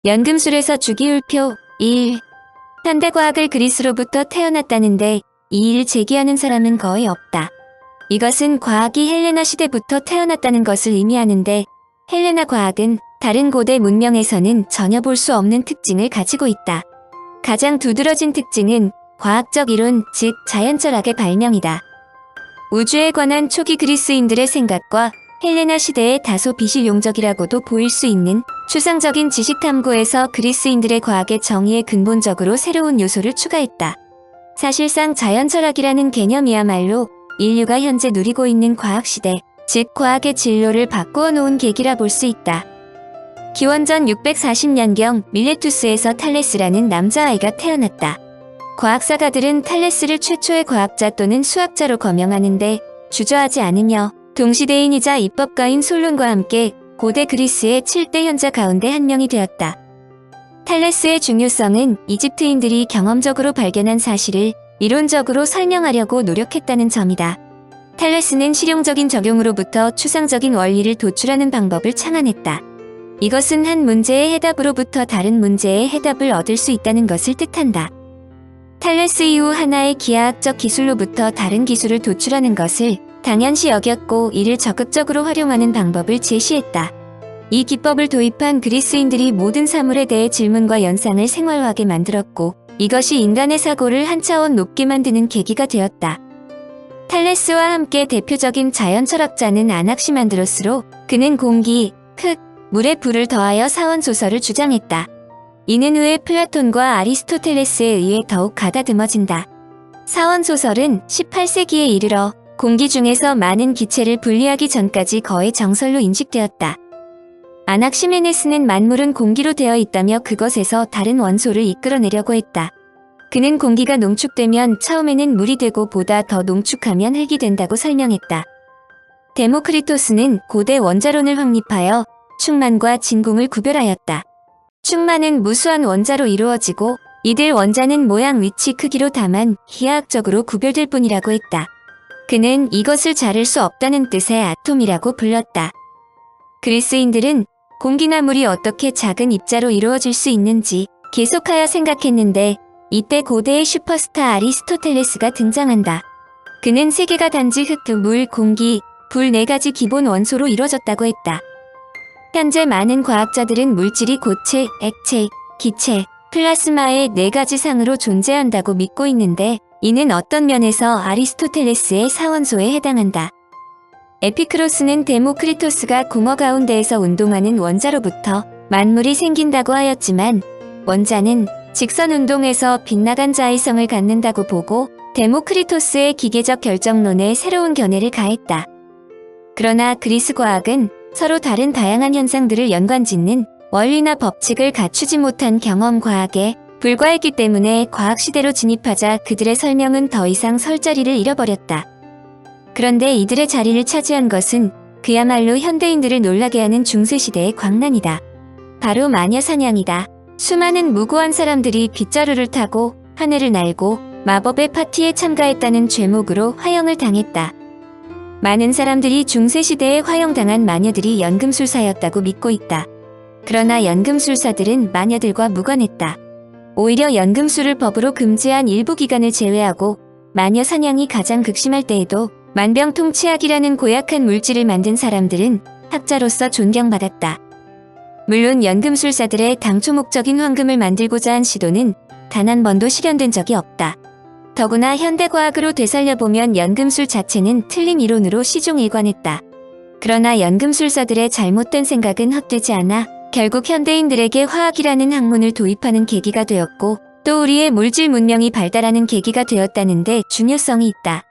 연금술에서 주기율표 1. 현대과학을 그리스로부터 태어났다는데 이 일을 제기하는 사람은 거의 없다. 이것은 과학이 헬레나 시대부터 태어났다는 것을 의미하는데 헬레나 과학은 다른 고대 문명에서는 전혀 볼 수 없는 특징을 가지고 있다. 가장 두드러진 특징은 과학적 이론, 즉 자연철학의 발명이다. 우주에 관한 초기 그리스인들의 생각과 헬레나 시대의 다소 비실용적이라고도 보일 수 있는 추상적인 지식 탐구에서 그리스인들의 과학의 정의에 근본적으로 새로운 요소를 추가했다. 사실상 자연철학이라는 개념이야말로 인류가 현재 누리고 있는 과학시대, 즉 과학의 진로를 바꾸어 놓은 계기라 볼 수 있다. 기원전 640년경 밀레투스에서 탈레스라는 남자아이가 태어났다. 과학사가들은 탈레스를 최초의 과학자 또는 수학자로 거명하는데 주저하지 않으며 동시대인이자 입법가인 솔론과 함께 고대 그리스의 7대 현자 가운데 한 명이 되었다. 탈레스의 중요성은 이집트인들이 경험적으로 발견한 사실을 이론적으로 설명하려고 노력했다는 점이다. 탈레스는 실용적인 적용으로부터 추상적인 원리를 도출하는 방법을 창안했다. 이것은 한 문제의 해답으로부터 다른 문제의 해답을 얻을 수 있다는 것을 뜻한다. 탈레스 이후 하나의 기하학적 기술로부터 다른 기술을 도출하는 것을 당연시 여겼고 이를 적극적으로 활용하는 방법을 제시했다. 이 기법을 도입한 그리스인들이 모든 사물에 대해 질문과 연상을 생활화하게 만들었고 이것이 인간의 사고를 한 차원 높게 만드는 계기가 되었다. 탈레스와 함께 대표적인 자연철학자는 아낙시만드로스로 그는 공기, 흙, 물에 불을 더하여 사원소설을 주장했다. 이는 후에 플라톤과 아리스토텔레스에 의해 더욱 가다듬어진다. 사원소설은 18세기에 이르러 공기 중에서 많은 기체를 분리하기 전까지 거의 정설로 인식되었다. 아낙시메네스는 만물은 공기로 되어 있다며 그것에서 다른 원소를 이끌어내려고 했다. 그는 공기가 농축되면 처음에는 물이 되고 보다 더 농축하면 흙이 된다고 설명했다. 데모크리토스는 고대 원자론을 확립하여 충만과 진공을 구별하였다. 충만은 무수한 원자로 이루어지고 이들 원자는 모양, 위치, 크기로 다만 기하학적으로 구별될 뿐이라고 했다. 그는 이것을 자를 수 없다는 뜻의 아톰이라고 불렀다. 그리스인들은 공기나 물이 어떻게 작은 입자로 이루어질 수 있는지 계속하여 생각했는데 이때 고대의 슈퍼스타 아리스토텔레스가 등장한다. 그는 세계가 단지 흙, 물, 공기, 불 4가지 기본 원소로 이루어졌다고 했다. 현재 많은 과학자들은 물질이 고체, 액체, 기체, 플라스마의 4가지 상으로 존재한다고 믿고 있는데 이는 어떤 면에서 아리스토텔레스의 사원소에 해당한다. 에피크로스는 데모크리토스가 공허 가운데에서 운동하는 원자로부터 만물이 생긴다고 하였지만 원자는 직선 운동에서 빗나간 자의성을 갖는다고 보고 데모크리토스의 기계적 결정론에 새로운 견해를 가했다. 그러나 그리스 과학은 서로 다른 다양한 현상들을 연관짓는 원리나 법칙을 갖추지 못한 경험 과학에 불과했기 때문에 과학시대로 진입하자 그들의 설명은 더 이상 설 자리를 잃어버렸다. 그런데 이들의 자리를 차지한 것은 그야말로 현대인들을 놀라게 하는 중세시대의 광란이다. 바로 마녀사냥이다. 수많은 무고한 사람들이 빗자루를 타고 하늘을 날고 마법의 파티에 참가했다는 죄목으로 화형을 당했다. 많은 사람들이 중세시대에 화형당한 마녀들이 연금술사였다고 믿고 있다. 그러나 연금술사들은 마녀들과 무관했다. 오히려 연금술을 법으로 금지한 일부 기간을 제외하고 마녀 사냥이 가장 극심할 때에도 만병통치약이라는 고약한 물질을 만든 사람들은 학자로서 존경받았다. 물론 연금술사들의 당초 목적인 황금을 만들고자 한 시도는 단 한 번도 실현된 적이 없다. 더구나 현대과학으로 되살려보면 연금술 자체는 틀린 이론으로 시종일관했다. 그러나 연금술사들의 잘못된 생각은 헛되지 않아 결국 현대인들에게 화학이라는 학문을 도입하는 계기가 되었고 또 우리의 물질 문명이 발달하는 계기가 되었다는 데 중요성이 있다.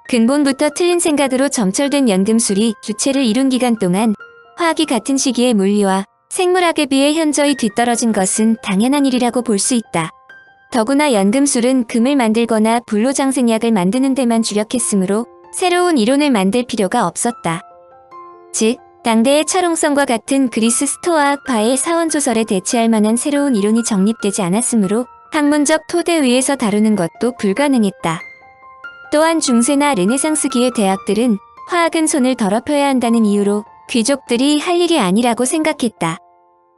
근본부터 틀린 생각으로 점철된 연금술이 주체를 이룬 기간 동안 화학이 같은 시기에 물리와 생물학에 비해 현저히 뒤떨어진 것은 당연한 일이라고 볼 수 있다. 더구나 연금술은 금을 만들거나 불로장생약을 만드는 데만 주력했으므로 새로운 이론을 만들 필요가 없었다. 즉, 당대의 철옹성과 같은 그리스 스토아학파의 사원소설에 대체할 만한 새로운 이론이 정립되지 않았으므로 학문적 토대 위에서 다루는 것도 불가능했다. 또한 중세나 르네상스기의 대학들은 화학은 손을 더럽혀야 한다는 이유로 귀족들이 할 일이 아니라고 생각했다.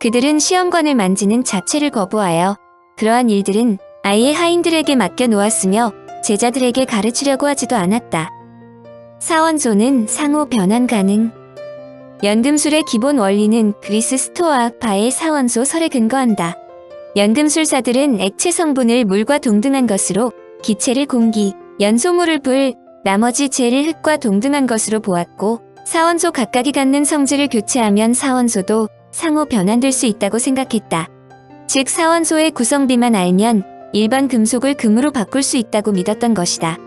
그들은 시험관을 만지는 자체를 거부하여 그러한 일들은 아예 하인들에게 맡겨 놓았으며 제자들에게 가르치려고 하지도 않았다. 사원소는 상호 변환 가능. 연금술의 기본 원리는 그리스 스토아파의 사원소 설에 근거한다. 연금술사들은 액체 성분을 물과 동등한 것으로, 기체를 공기, 연소물을 불, 나머지 재를 흙과 동등한 것으로 보았고, 사원소 각각이 갖는 성질을 교체하면 사원소도 상호 변환될 수 있다고 생각했다. 즉 사원소의 구성비만 알면 일반 금속을 금으로 바꿀 수 있다고 믿었던 것이다.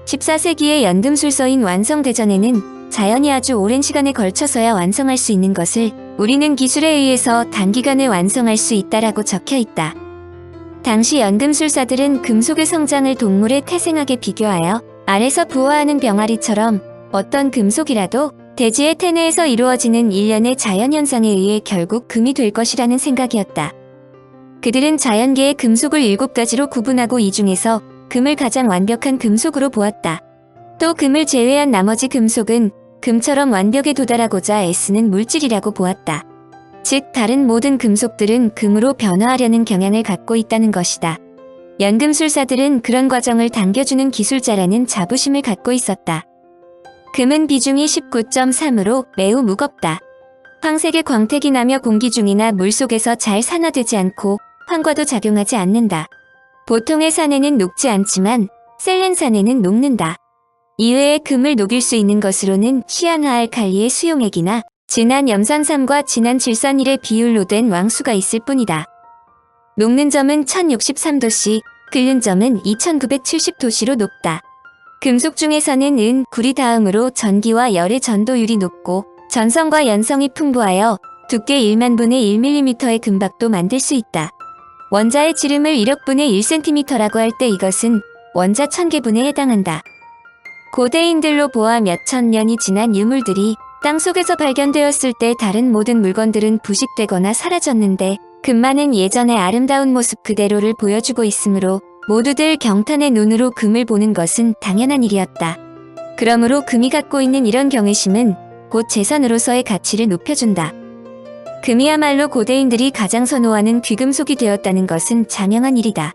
14세기의 연금술서인 완성대전에는 자연이 아주 오랜 시간에 걸쳐서야 완성할 수 있는 것을 우리는 기술에 의해서 단기간에 완성할 수 있다라고 적혀 있다. 당시 연금술사들은 금속의 성장을 동물의 태생학에 비교하여 알에서 부화하는 병아리처럼 어떤 금속이라도 대지의 태내에서 이루어지는 일련의 자연현상에 의해 결국 금이 될 것이라는 생각이었다. 그들은 자연계의 금속을 7가지로 구분하고 이 중에서 금을 가장 완벽한 금속으로 보았다. 또 금을 제외한 나머지 금속은 금처럼 완벽에 도달하고자 애쓰는 물질이라고 보았다. 즉 다른 모든 금속들은 금으로 변화하려는 경향을 갖고 있다는 것이다. 연금술사들은 그런 과정을 당겨주는 기술자라는 자부심을 갖고 있었다. 금은 비중이 19.3으로 매우 무겁다. 황색의 광택이 나며 공기 중이나 물속에서 잘 산화되지 않고 황과도 작용하지 않는다. 보통의 산에는 녹지 않지만 셀렌산에는 녹는다. 이외에 금을 녹일 수 있는 것으로는 시안화알칼리의 수용액이나 진한 염산삼과 진한 질산일의 비율로 된 왕수가 있을 뿐이다. 녹는 점은 1063도씨, 끓는 점은 2970도씨로 높다. 금속 중에서는 은, 구리 다음으로 전기와 열의 전도율이 높고 전성과 연성이 풍부하여 두께 1만 분의 1mm의 금박도 만들 수 있다. 원자의 지름을 1억 분의 1cm라고 할 때 이것은 원자 1000개분에 해당한다. 고대인들로 보아 몇천 년이 지난 유물들이 땅속에서 발견되었을 때 다른 모든 물건들은 부식되거나 사라졌는데 금만은 예전의 아름다운 모습 그대로를 보여주고 있으므로 모두들 경탄의 눈으로 금을 보는 것은 당연한 일이었다. 그러므로 금이 갖고 있는 이런 경외심은 곧 재산으로서의 가치를 높여준다. 금이야말로 고대인들이 가장 선호하는 귀금속이 되었다는 것은 자명한 일이다.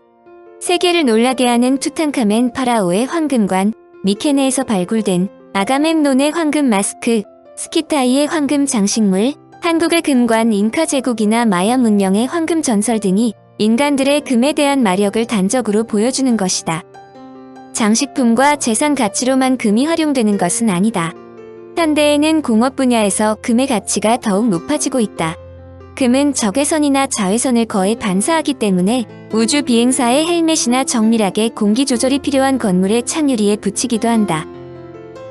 세계를 놀라게 하는 투탕카멘 파라오의 황금관, 미케네에서 발굴된 아가멤논의 황금 마스크, 스키타이의 황금 장식물, 한국의 금관, 잉카 제국이나 마야 문명의 황금 전설 등이 인간들의 금에 대한 마력을 단적으로 보여주는 것이다. 장식품과 재산 가치로만 금이 활용되는 것은 아니다. 현대에는 공업 분야에서 금의 가치가 더욱 높아지고 있다. 금은 적외선이나 자외선을 거의 반사하기 때문에 우주 비행사의 헬멧이나 정밀하게 공기 조절이 필요한 건물의 창유리에 붙이기도 한다.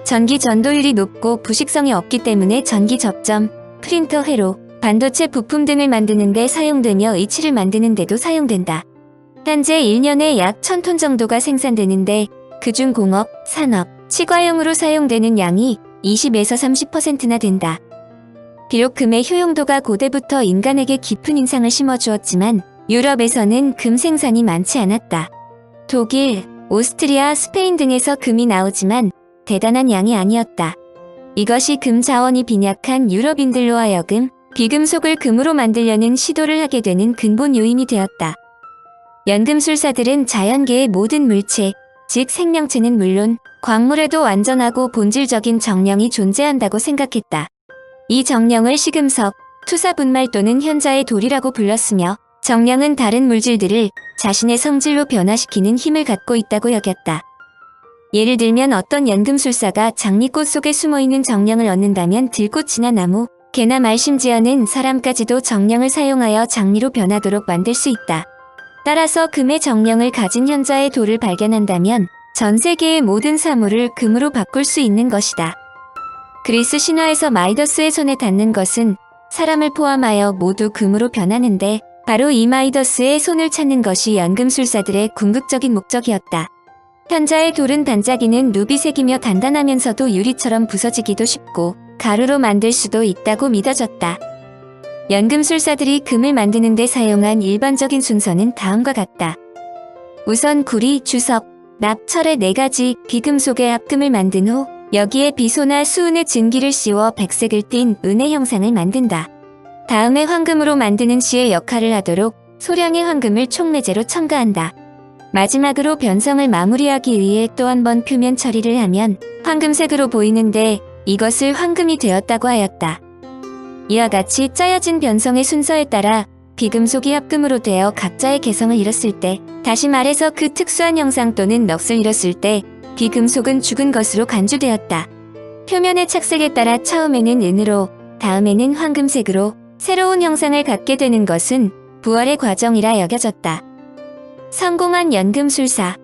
전기 전도율이 높고 부식성이 없기 때문에 전기 접점, 프린터 회로, 반도체 부품 등을 만드는 데 사용되며 의치를 만드는 데도 사용된다. 현재 1년에 약 1000톤 정도가 생산되는데 그중 공업, 산업, 치과용으로 사용되는 양이 20에서 30%나 된다. 비록 금의 효용도가 고대부터 인간에게 깊은 인상을 심어주었지만 유럽에서는 금 생산이 많지 않았다. 독일, 오스트리아, 스페인 등에서 금이 나오지만 대단한 양이 아니었다. 이것이 금 자원이 빈약한 유럽인들로 하여금 비금속을 금으로 만들려는 시도를 하게 되는 근본 요인이 되었다. 연금술사들은 자연계의 모든 물체, 즉 생명체는 물론 광물에도 완전하고 본질적인 정령이 존재한다고 생각했다. 이 정령을 시금석, 투사분말 또는 현자의 돌이라고 불렀으며 정령은 다른 물질들을 자신의 성질로 변화시키는 힘을 갖고 있다고 여겼다. 예를 들면 어떤 연금술사가 장미꽃 속에 숨어있는 정령을 얻는다면 들꽃이나 나무, 개나 말 심지어는 사람까지도 정령을 사용하여 장미로 변하도록 만들 수 있다. 따라서 금의 정령을 가진 현자의 돌을 발견한다면 전 세계의 모든 사물을 금으로 바꿀 수 있는 것이다. 그리스 신화에서 마이더스의 손에 닿는 것은 사람을 포함하여 모두 금으로 변하는데 바로 이 마이더스의 손을 찾는 것이 연금술사들의 궁극적인 목적이었다. 현자의 돌은 반짝이는 루비색이며 단단하면서도 유리처럼 부서지기도 쉽고 가루로 만들 수도 있다고 믿어졌다. 연금술사들이 금을 만드는 데 사용한 일반적인 순서는 다음과 같다. 우선 구리, 주석, 납, 철의 4가지 비금속의 합금을 만든 후 여기에 비소나 수은의 진기를 씌워 백색을 띤 은의 형상을 만든다. 다음에 황금으로 만드는 시의 역할을 하도록 소량의 황금을 촉매제로 첨가한다. 마지막으로 변성을 마무리하기 위해 또 한 번 표면 처리를 하면 황금색으로 보이는데 이것을 황금이 되었다고 하였다. 이와 같이 짜여진 변성의 순서에 따라 비금속이 합금으로 되어 각자의 개성을 잃었을 때, 다시 말해서 그 특수한 형상 또는 넋을 잃었을 때 비금속은 죽은 것으로 간주되었다. 표면의 착색에 따라 처음에는 은으로, 다음에는 황금색으로 새로운 형상을 갖게 되는 것은 부활의 과정이라 여겨졌다. 성공한 연금술사.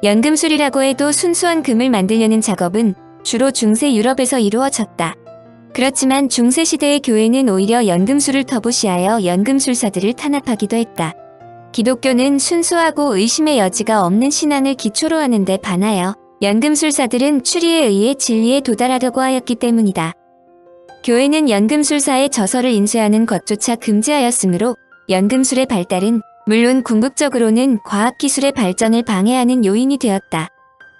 연금술이라고 해도 순수한 금을 만들려는 작업은 주로 중세 유럽에서 이루어졌다. 그렇지만 중세시대의 교회는 오히려 연금술을 터부시하여 연금술사들을 탄압하기도 했다. 기독교는 순수하고 의심의 여지가 없는 신앙을 기초로 하는 데 반하여 연금술사들은 추리에 의해 진리에 도달하려고 하였기 때문이다. 교회는 연금술사의 저서를 인쇄하는 것조차 금지하였으므로 연금술의 발달은 물론 궁극적으로는 과학기술의 발전을 방해하는 요인이 되었다.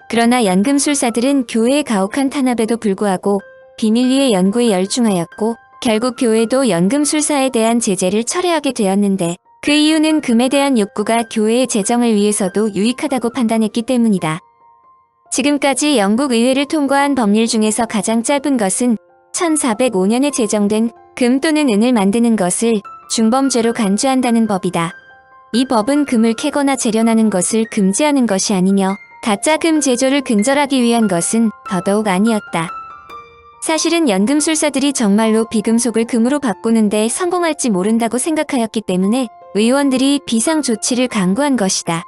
그러나 연금술사들은 교회의 가혹한 탄압에도 불구하고 비밀리의 연구에 열중하였고 결국 교회도 연금술사에 대한 제재를 철회하게 되었는데 그 이유는 금에 대한 욕구가 교회의 재정을 위해서도 유익하다고 판단했기 때문이다. 지금까지 영국 의회를 통과한 법률 중에서 가장 짧은 것은 1405년에 제정된 금 또는 은을 만드는 것을 중범죄로 간주한다는 법이다. 이 법은 금을 캐거나 재련하는 것을 금지하는 것이 아니며 가짜 금 제조를 근절하기 위한 것은 더더욱 아니었다. 사실은 연금술사들이 정말로 비금속을 금으로 바꾸는데 성공할지 모른다고 생각하였기 때문에 의원들이 비상 조치를 강구한 것이다.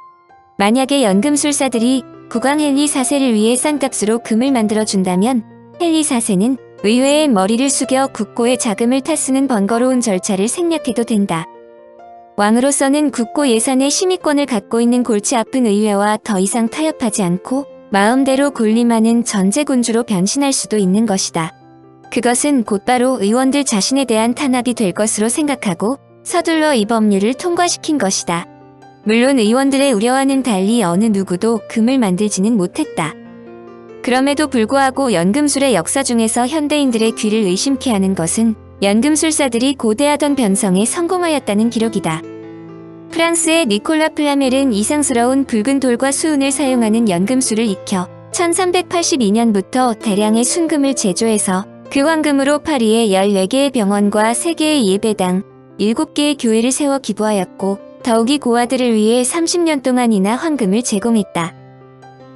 만약에 연금술사들이 국왕 헨리 4세를 위해 싼 값으로 금을 만들어준다면 헨리 4세는 의회의 머리를 숙여 국고의 자금을 타쓰는 번거로운 절차를 생략해도 된다. 왕으로서는 국고 예산의 심의권을 갖고 있는 골치 아픈 의회와 더 이상 타협하지 않고 마음대로 군림하는 전제군주로 변신할 수도 있는 것이다. 그것은 곧바로 의원들 자신에 대한 탄압이 될 것으로 생각하고 서둘러 이 법률을 통과시킨 것이다. 물론 의원들의 우려와는 달리 어느 누구도 금을 만들지는 못했다. 그럼에도 불구하고 연금술의 역사 중에서 현대인들의 귀를 의심케 하는 것은 연금술사들이 고대하던 변성에 성공하였다는 기록이다. 프랑스의 니콜라 플라멜은 이상스러운 붉은 돌과 수은을 사용하는 연금술을 익혀 1382년부터 대량의 순금을 제조해서 그 황금으로 파리의 14개의 병원과 3개의 예배당, 7개의 교회를 세워 기부하였고 더욱이 고아들을 위해 30년 동안이나 황금을 제공했다.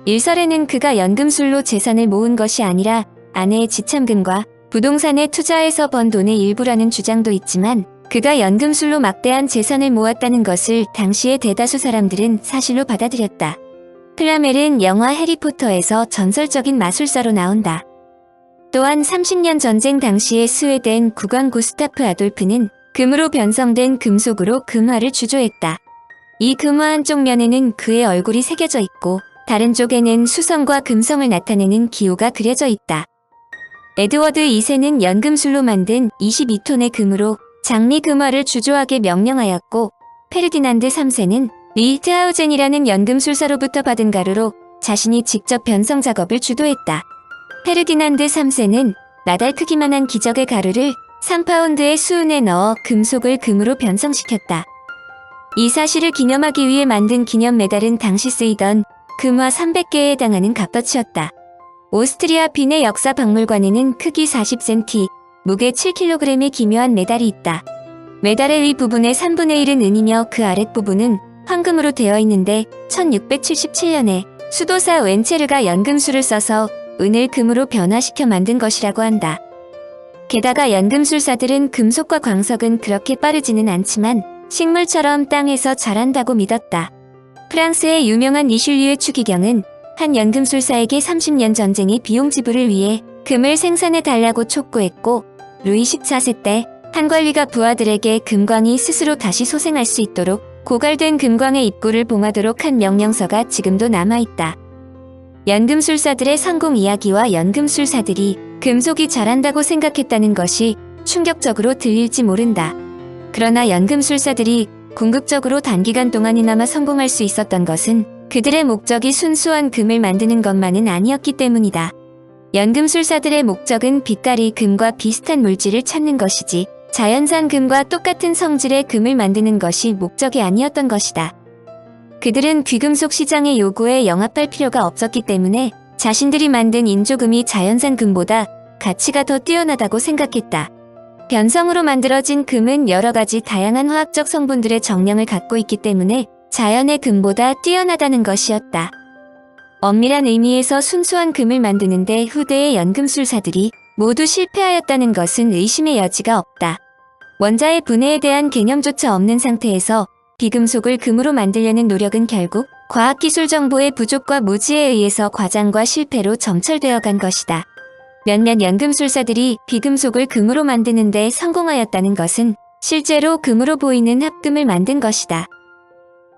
일설에는 그가 연금술로 재산을 모은 것이 아니라 아내의 지참금과 부동산에 투자해서 번 돈의 일부라는 주장도 있지만 그가 연금술로 막대한 재산을 모았다는 것을 당시의 대다수 사람들은 사실로 받아들였다. 플라멜은 영화 해리포터에서 전설적인 마술사로 나온다. 또한 30년 전쟁 당시의 스웨덴 국왕 구스타프 아돌프는 금으로 변성된 금속으로 금화를 주조했다. 이 금화 한쪽 면에는 그의 얼굴이 새겨져 있고 다른 쪽에는 수성과 금성을 나타내는 기호가 그려져 있다. 에드워드 2세는 연금술로 만든 22톤의 금으로 장미 금화를 주조하게 명령하였고 페르디난드 3세는 리히트하우젠이라는 연금술사로부터 받은 가루로 자신이 직접 변성 작업을 주도했다. 페르디난드 3세는 나달 크기만한 기적의 가루를 3파운드의 수은에 넣어 금속을 금으로 변성시켰다. 이 사실을 기념하기 위해 만든 기념 메달은 당시 쓰이던 금화 300개에 해당하는 값어치였다. 오스트리아 빈의 역사 박물관에는 크기 40cm, 무게 7kg의 기묘한 메달이 있다. 메달의 윗부분의 3분의 1은 은이며 그 아랫부분은 황금으로 되어 있는데 1677년에 수도사 웬체르가 연금술을 써서 은을 금으로 변화시켜 만든 것이라고 한다. 게다가 연금술사들은 금속과 광석은 그렇게 빠르지는 않지만 식물처럼 땅에서 자란다고 믿었다. 프랑스의 유명한 리슐리의 추기경은 한 연금술사에게 30년 전쟁의 비용 지불을 위해 금을 생산해 달라고 촉구했고 루이 14세 때 한 관리가 부하들에게 금광이 스스로 다시 소생할 수 있도록 고갈된 금광의 입구를 봉하도록 한 명령서가 지금도 남아있다. 연금술사들의 성공 이야기와 연금술사들이 금속이 자란다고 생각했다는 것이 충격적으로 들릴지 모른다. 그러나 연금술사들이 궁극적으로 단기간 동안이나마 성공할 수 있었던 것은 그들의 목적이 순수한 금을 만드는 것만은 아니었기 때문이다. 연금술사들의 목적은 빛깔이 금과 비슷한 물질을 찾는 것이지 자연산 금과 똑같은 성질의 금을 만드는 것이 목적이 아니었던 것이다. 그들은 귀금속 시장의 요구에 영합할 필요가 없었기 때문에 자신들이 만든 인조금이 자연산 금보다 가치가 더 뛰어나다고 생각했다. 변성으로 만들어진 금은 여러 가지 다양한 화학적 성분들의 정량을 갖고 있기 때문에 자연의 금보다 뛰어나다는 것이었다. 엄밀한 의미에서 순수한 금을 만드는데 후대의 연금술사들이 모두 실패하였다는 것은 의심의 여지가 없다. 원자의 분해에 대한 개념조차 없는 상태에서 비금속을 금으로 만들려는 노력은 결국 과학기술 정보의 부족과 무지에 의해서 과장과 실패로 점철되어 간 것이다. 몇몇 연금술사들이 비금속을 금으로 만드는 데 성공하였다는 것은 실제로 금으로 보이는 합금을 만든 것이다.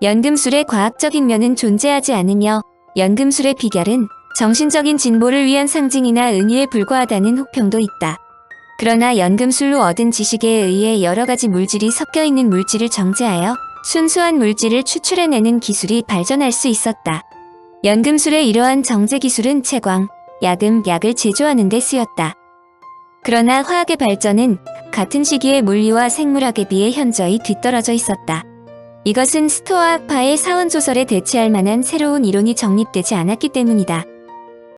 연금술의 과학적인 면은 존재하지 않으며 연금술의 비결은 정신적인 진보를 위한 상징이나 은유에 불과하다는 혹평도 있다. 그러나 연금술로 얻은 지식에 의해 여러 가지 물질이 섞여 있는 물질을 정제하여 순수한 물질을 추출해내는 기술이 발전할 수 있었다. 연금술의 이러한 정제 기술은 채광, 야금, 약을 제조하는 데 쓰였다. 그러나 화학의 발전은 같은 시기에 물리와 생물학에 비해 현저히 뒤떨어져 있었다. 이것은 스토아파의 사원소설에 대체할 만한 새로운 이론이 정립되지 않았기 때문이다.